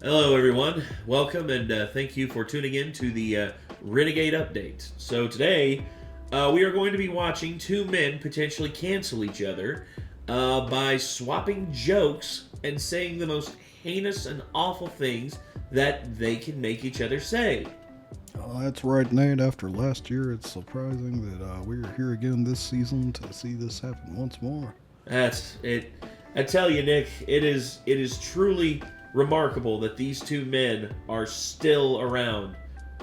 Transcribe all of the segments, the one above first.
Hello everyone, welcome and thank you for tuning in to the Renegade Update. So today, we are going to be watching two men potentially cancel each other by swapping jokes and saying the most heinous and awful things that they can make each other say. That's right, Nate. After last year, it's surprising that we're here again this season to see this happen once more. That's it. I tell you, Nick, it is truly remarkable that these two men are still around,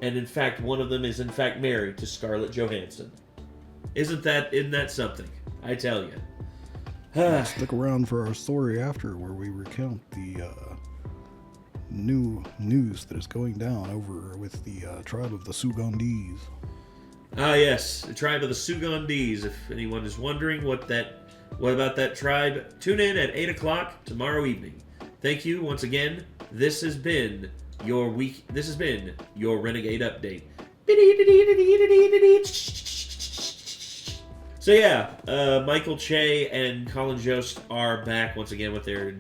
and in fact, one of them is in fact married to Scarlett Johansson. Isn't that something? I tell you. Stick around for our story after, where we recount the new news that is going down over with the tribe of the Sugandese. Ah, yes, the tribe of the Sugandese. If anyone is wondering what about that tribe, tune in at 8 o'clock tomorrow evening. Thank you once again. This has been your Renegade Update. So yeah, Michael Che and Colin Jost are back once again with their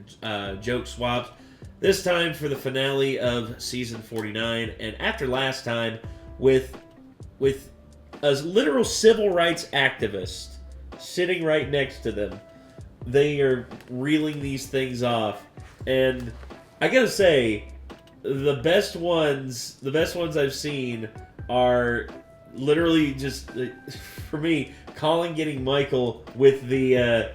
joke swaps. This time for the finale of season 49, and after last time with a literal civil rights activist sitting right next to them, they are reeling these things off. And I gotta say, the best ones I've seen are literally just, for me, Colin getting Michael with the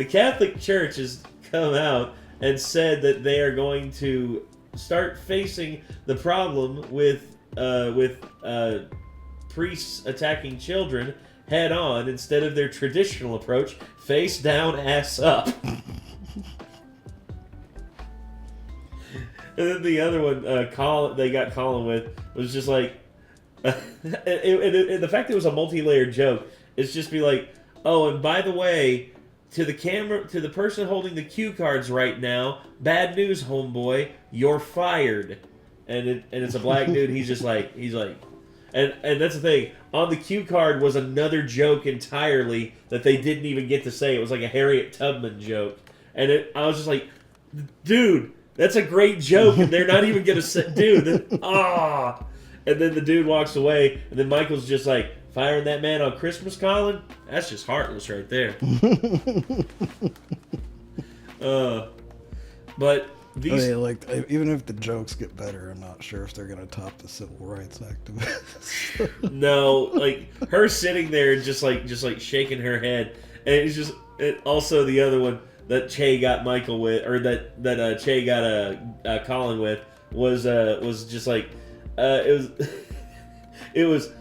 Catholic Church has come out and said that they are going to start facing the problem with priests attacking children head on instead of their traditional approach, face down, ass up. And then the other one, they got Colin with, was just like, and the fact that it was a multi-layered joke, it's just be like, oh, and by the way, to the person holding the cue cards right now, bad news, homeboy, you're fired. And it's a black dude. He's like, and that's the thing. On the cue card was another joke entirely that they didn't even get to say. It was like a Harriet Tubman joke, and I was just like, dude, that's a great joke, and they're not even gonna say, dude, And then the dude walks away, and then Michael's just like, firing that man on Christmas, Colin? That's just heartless right there. But these... even if the jokes get better, I'm not sure if they're going to top the civil rights activists. No, like, her sitting there and just shaking her head. And it's just... also the other one that Che got Michael with, or that Che got Colin with, was just like... it was...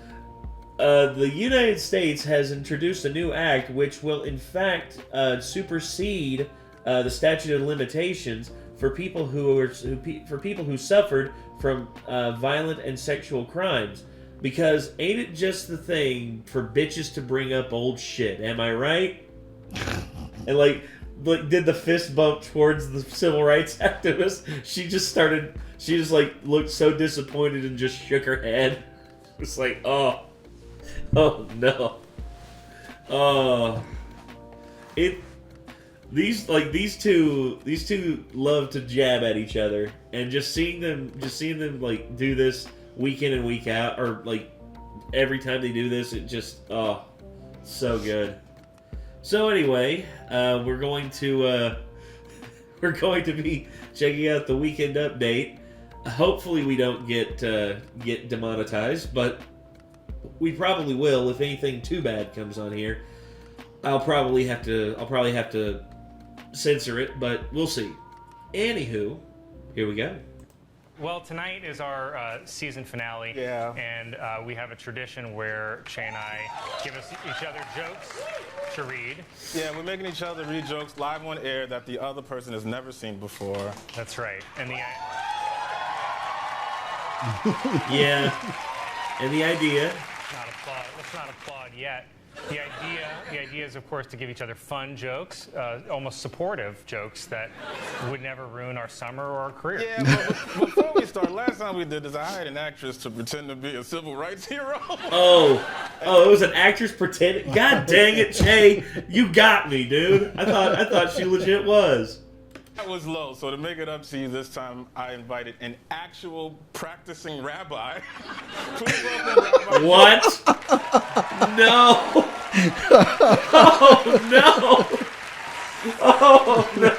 the United States has introduced a new act which will, in fact, supersede the statute of limitations for people who suffered from violent and sexual crimes. Because ain't it just the thing for bitches to bring up old shit? Am I right? And like did the fist bump towards the civil rights activist? She just looked so disappointed and just shook her head. It's like, oh no. These two love to jab at each other, and just seeing them like do this week in and week out, or like every time they do this, it just so good. So anyway, we're going to be checking out the weekend update. Hopefully we don't get demonetized, but we probably will if anything too bad comes on here. I'll probably have to censor it, but we'll see. Anywho, here we go. Well, tonight is our season finale, and we have a tradition where Che and I give each other jokes to read. Yeah, we're making each other read jokes live on air that the other person has never seen before. That's right. And yeah, and the idea. Let's not applaud yet. The idea is, of course, to give each other fun jokes, almost supportive jokes that would never ruin our summer or our career. Yeah, but before we start, last time we did this, I hired an actress to pretend to be a civil rights hero. Oh, it was an actress pretending. God dang it, Che, you got me, dude. I thought she legit was. That was low, so to make it up to you this time, I invited an actual practicing rabbi. Please welcome Rabbi. What? No. Oh, no. Oh, no.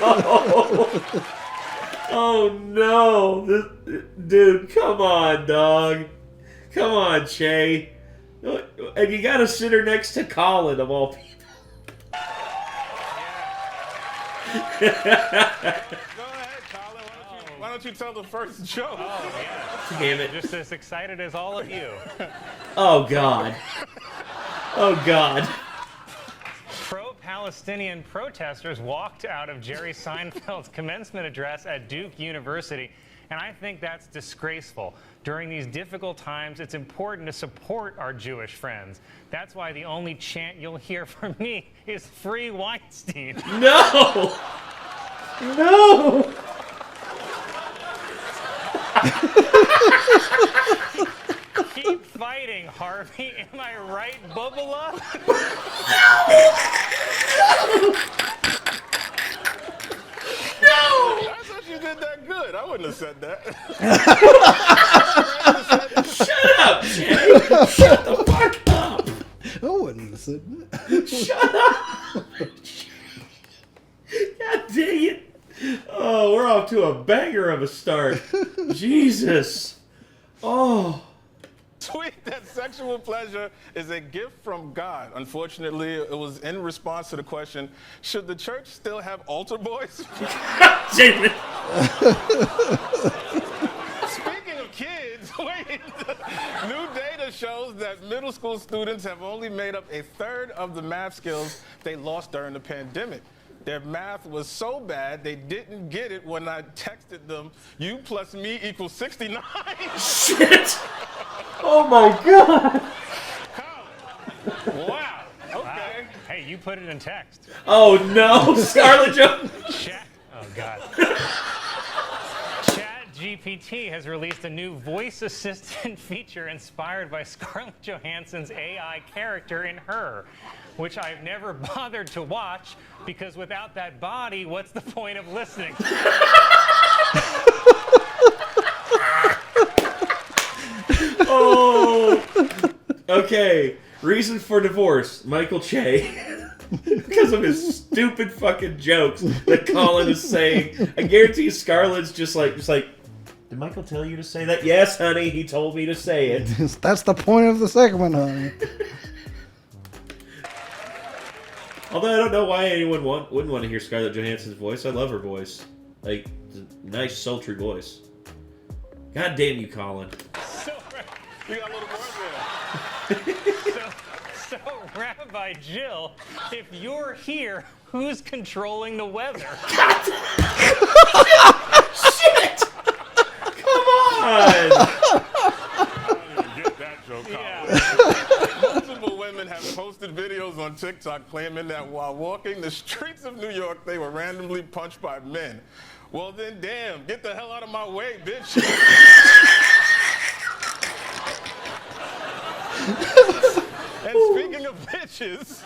Oh, no. Dude, come on, dog. Come on, Che. And you got to sit her next to Colin, of all people. Go ahead, Colin. Why don't you tell the first joke? Oh, yeah. Damn it. Just as excited as all of you. Oh, God. Oh, God. Pro-Palestinian protesters walked out of Jerry Seinfeld's commencement address at Duke University, and I think that's disgraceful. During these difficult times, it's important to support our Jewish friends. That's why the only chant you'll hear from me is "Free Weinstein." No! No! Keep fighting, Harvey. Am I right, Bubala? No! I thought you did that good. I wouldn't have said that. Shut up, Jay! Shut the fuck up! I wouldn't have said that. Shut up! God dang it! Oh, we're off to a banger of a start. Jesus. Oh. Tweet that sexual pleasure is a gift from God. Unfortunately, it was in response to the question, should the church still have altar boys? Damn it. Speaking of kids, wait. New data shows that middle school students have only made up a third of the math skills they lost during the pandemic. Their math was so bad, they didn't get it when I texted them, you plus me equals 69. Shit! Oh my God! Wow. Okay. Wow. Hey, you put it in text. Oh no, Scarlett Johansson! Oh God. ChatGPT has released a new voice assistant feature inspired by Scarlett Johansson's AI character in Her, which I've never bothered to watch because without that body, what's the point of listening? Oh. Okay. Reason for divorce: Michael Che. Because of his stupid fucking jokes that Colin is saying. I guarantee Scarlett's just like, did Michael tell you to say that? Yes, honey, he told me to say it. That's the point of the segment, honey. Although I don't know why anyone wouldn't want to hear Scarlett Johansson's voice. I love her voice. Like, it's a nice, sultry voice. God damn you, Colin. You got a little more there. So, Rabbi Jill, if you're here, who's controlling the weather? Shit! Come on! I don't even get that joke, Colin. Multiple women have posted videos on TikTok claiming that while walking the streets of New York, they were randomly punched by men. Well then, damn, get the hell out of my way, bitch. And speaking of bitches,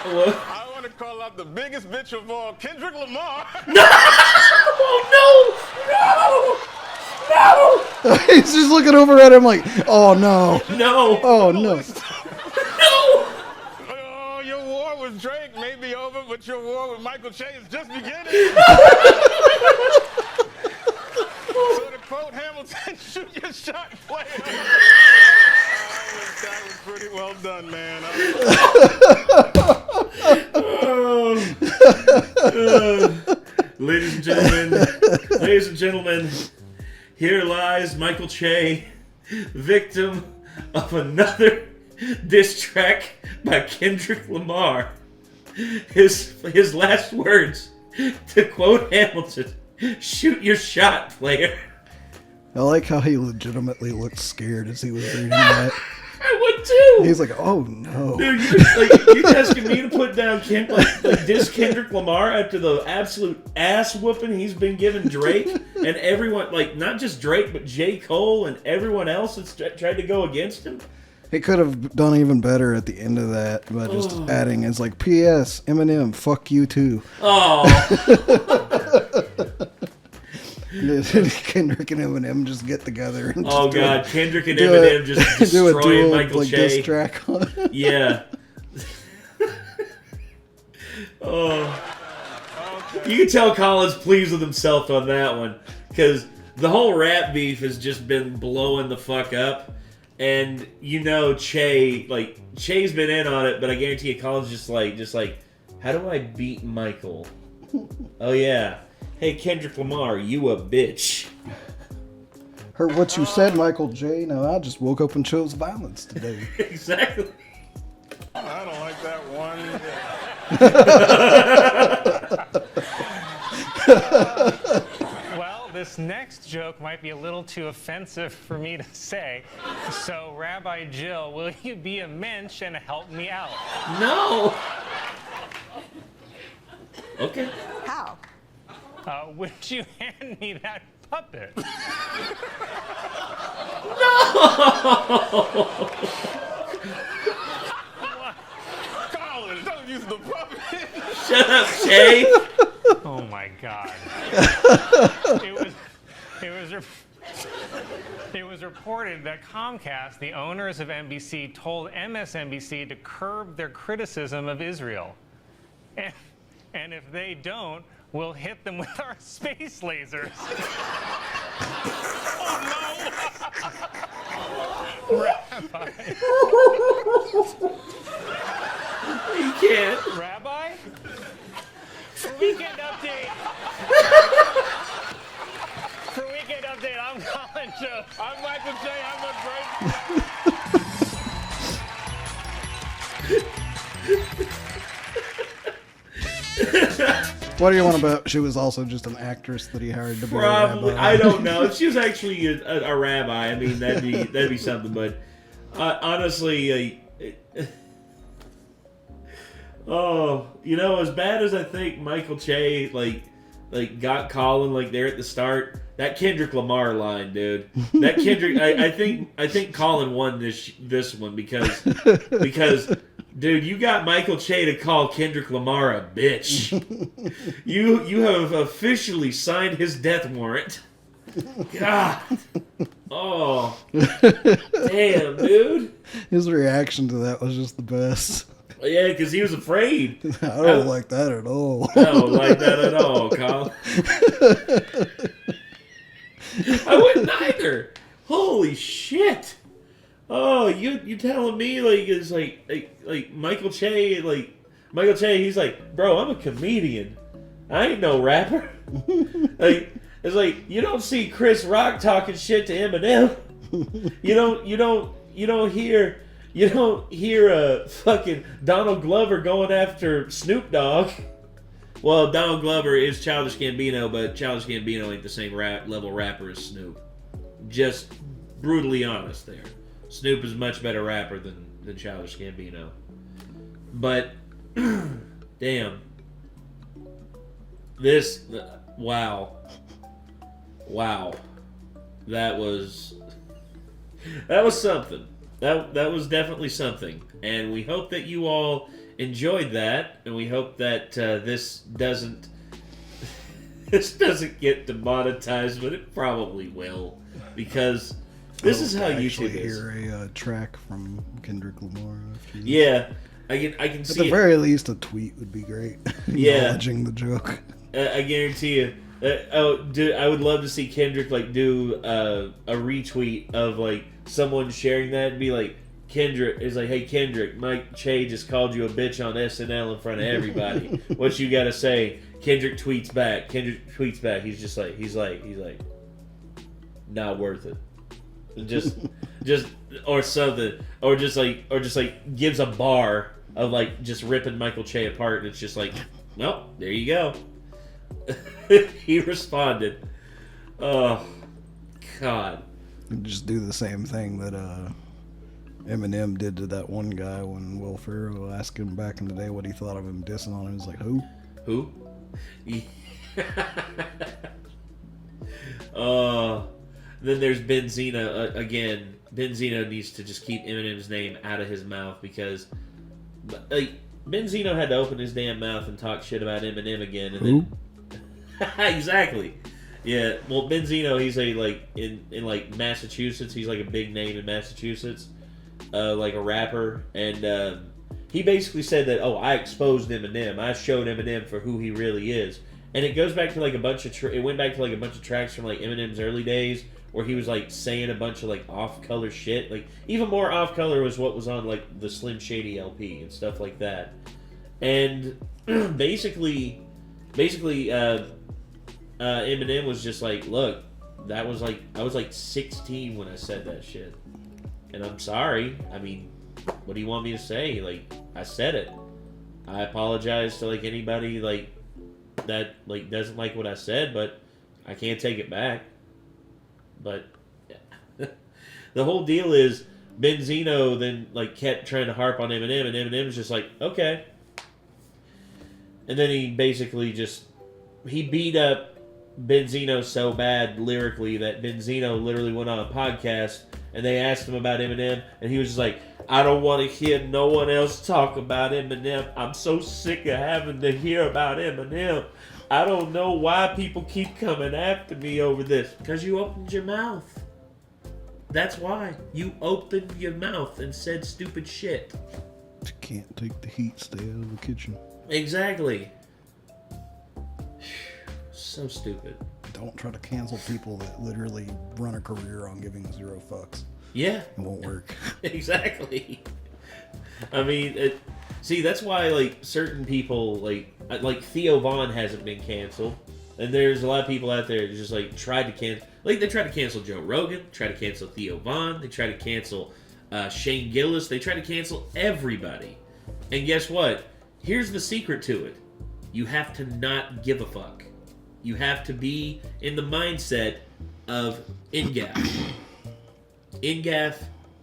I want to call out the biggest bitch of all, Kendrick Lamar. No! Oh, no! No! He's just looking over at him like, oh no. No! Oh no. No! Oh, your war with Drake may be over, but your war with Michael Che is just beginning. So to quote Hamilton, shoot your shot, player. That was pretty well done, man. Ladies and gentlemen, here lies Michael Che, victim of another diss track by Kendrick Lamar. His last words, to quote Hamilton, shoot your shot, player. I like how he legitimately looked scared as he was reading that. I would too. He's like, oh no. Dude, you're asking me to put down diss Kendrick Lamar after the absolute ass whooping he's been giving Drake and everyone, like not just Drake, but J. Cole and everyone else that's tried to go against him. He could have done even better at the end of that by just adding, it's like, P.S. Eminem, fuck you too. Oh. Kendrick and Eminem just get together. And God, Kendrick and Eminem just destroying Michael Che. Diss track on it. Yeah. You can tell Colin's pleased with himself on that one because the whole rap beef has just been blowing the fuck up, and Che's been in on it, but I guarantee you, Colin's just like, how do I beat Michael? Oh yeah. Hey, Kendrick Lamar, you a bitch. Heard what you said, Michael J. Now I just woke up and chose violence today. Exactly. I don't like that one. Well, this next joke might be a little too offensive for me to say. So, Rabbi Jill, will you be a mensch and help me out? No. Okay. How? Would you hand me that puppet? No. Colin, don't use the puppet. Shut up, Che. Oh my God. It was reported that Comcast, the owners of NBC, told MSNBC to curb their criticism of Israel. And if they don't, we'll hit them with our space lasers. Oh, no! Rabbi. You can't. Rabbi? For Weekend Update. For Weekend Update, I'm Colin Jost. I'm Michael J. I'm a What do you want about? She was also just an actress that he hired to be Probably. a rabbi. I don't know. If she was actually a rabbi, I mean, that'd be something. But honestly, as bad as I think Michael Che like got Colin there at the start, that Kendrick Lamar line, dude. That Kendrick, I think Colin won this one because. Dude, you got Michael Che to call Kendrick Lamar a bitch. You have officially signed his death warrant. God. Oh. Damn, dude. His reaction to that was just the best. Yeah, because he was afraid. I don't like that at all. I don't like that at all, Colin. I wouldn't either. Holy shit. Oh, you telling me it's like Michael Che, he's like, bro, I'm a comedian. I ain't no rapper. It's like you don't see Chris Rock talking shit to Eminem. You don't hear fucking Donald Glover going after Snoop Dogg. Well, Donald Glover is Childish Gambino, but Childish Gambino ain't the same level rapper as Snoop. Just brutally honest there. Snoop is a much better rapper than Childish Gambino. But, damn. Wow. That was something. That was definitely something. And we hope that you all enjoyed that. And we hope that this doesn't get demonetized, but it probably will. Because... This is how YouTube is. Hear a track from Kendrick Lamar. Yeah, I can see. At the very least, a tweet would be great. Acknowledging the joke. I guarantee you. Dude, I would love to see Kendrick do a retweet of someone sharing that and be like, Kendrick is like, hey Kendrick, Mike Che just called you a bitch on SNL in front of everybody. What you got to say? Kendrick tweets back. He's like, not worth it. Just or something, or just gives a bar of just ripping Michael Che apart, and it's just like, well, there you go. He responded. Oh, God. Just do the same thing that Eminem did to that one guy when Will Ferrell asked him back in the day what he thought of him dissing on him. He was like, who? Who? Then there's Benzino again. Benzino needs to just keep Eminem's name out of his mouth because, like, Benzino had to open his damn mouth and talk shit about Eminem again. And Who? then, exactly. Yeah. Well, Benzino, he's in like Massachusetts. He's like a big name in Massachusetts, like a rapper, and he basically said that, I exposed Eminem. I showed Eminem for who he really is. And it goes back to like a bunch of it went back to like a bunch of tracks from like Eminem's early days where he was like saying a bunch of like off-color shit. Like even more off-color was what was on like the Slim Shady LP and stuff like that. And basically, Eminem was just like, look, that was like I was like 16 when I said that shit, and I'm sorry. I mean, what do you want me to say? Like, I said it. I apologize to like anybody like that like doesn't like what I said, but I can't take it back. But the whole deal is Benzino then like kept trying to harp on Eminem, and Eminem was just like, okay. And then he basically he beat up Benzino so bad lyrically that Benzino literally went on a podcast and they asked him about Eminem, and he was just like, I don't want to hear no one else talk about Eminem. I'm so sick of having to hear about Eminem. I don't know why people keep coming after me over this. Because you opened your mouth. That's why. You opened your mouth and said stupid shit. You can't take the heat, stay out of the kitchen. Exactly. So stupid. Don't try to cancel people that literally run a career on giving zero fucks. Yeah. It won't work. Exactly. I mean, see, that's why, like, certain people, like Theo Von hasn't been canceled. And there's a lot of people out there that just, like, tried to cancel. Like, they tried to cancel Joe Rogan, tried to cancel Theo Von, they tried to cancel Shane Gillis, they tried to cancel everybody. And guess what? Here's the secret to it. You have to not give a fuck. You have to be in the mindset of NGAF. NGAF,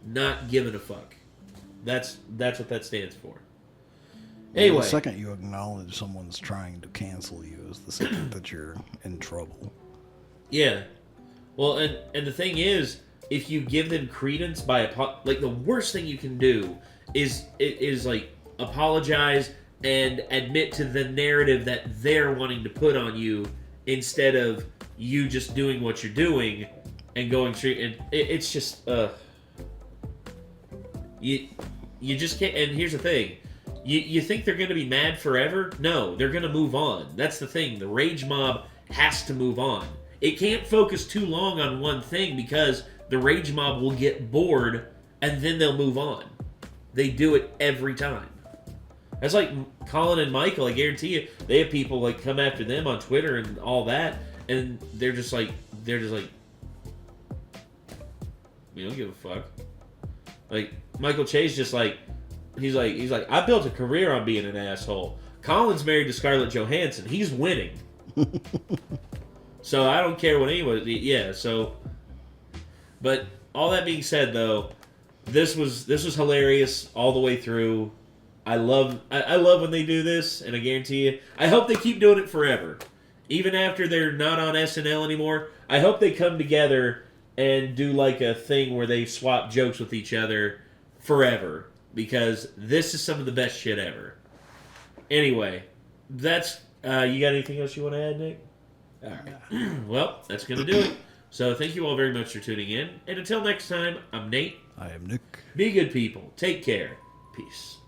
not giving a fuck. That's what that stands for. Anyway. The second you acknowledge someone's trying to cancel you is the second that you're in trouble. Yeah. Well, and the thing is, if you give them credence by like the worst thing you can do is like apologize and admit to the narrative that they're wanting to put on you instead of you just doing what you're doing and going straight. And it's just you just can't. And here's the thing. You think they're going to be mad forever? No, they're going to move on. That's the thing. The rage mob has to move on. It can't focus too long on one thing because the rage mob will get bored and then they'll move on. They do it every time. That's like Colin and Michael. I guarantee you, they have people like come after them on Twitter and all that, and they're just like, we don't give a fuck. Like Michael Chase, just like. He's like, I built a career on being an asshole. Colin's married to Scarlett Johansson. He's winning. So I don't care what anyone. Yeah. So, but all that being said, though, this was hilarious all the way through. I love when they do this, and I guarantee you, I hope they keep doing it forever, even after they're not on SNL anymore. I hope they come together and do like a thing where they swap jokes with each other forever. Because this is some of the best shit ever. Anyway, that's... you got anything else you want to add, Nick? All right. Well, that's going to do it. So thank you all very much for tuning in. And until next time, I'm Nate. I am Nick. Be good people. Take care. Peace.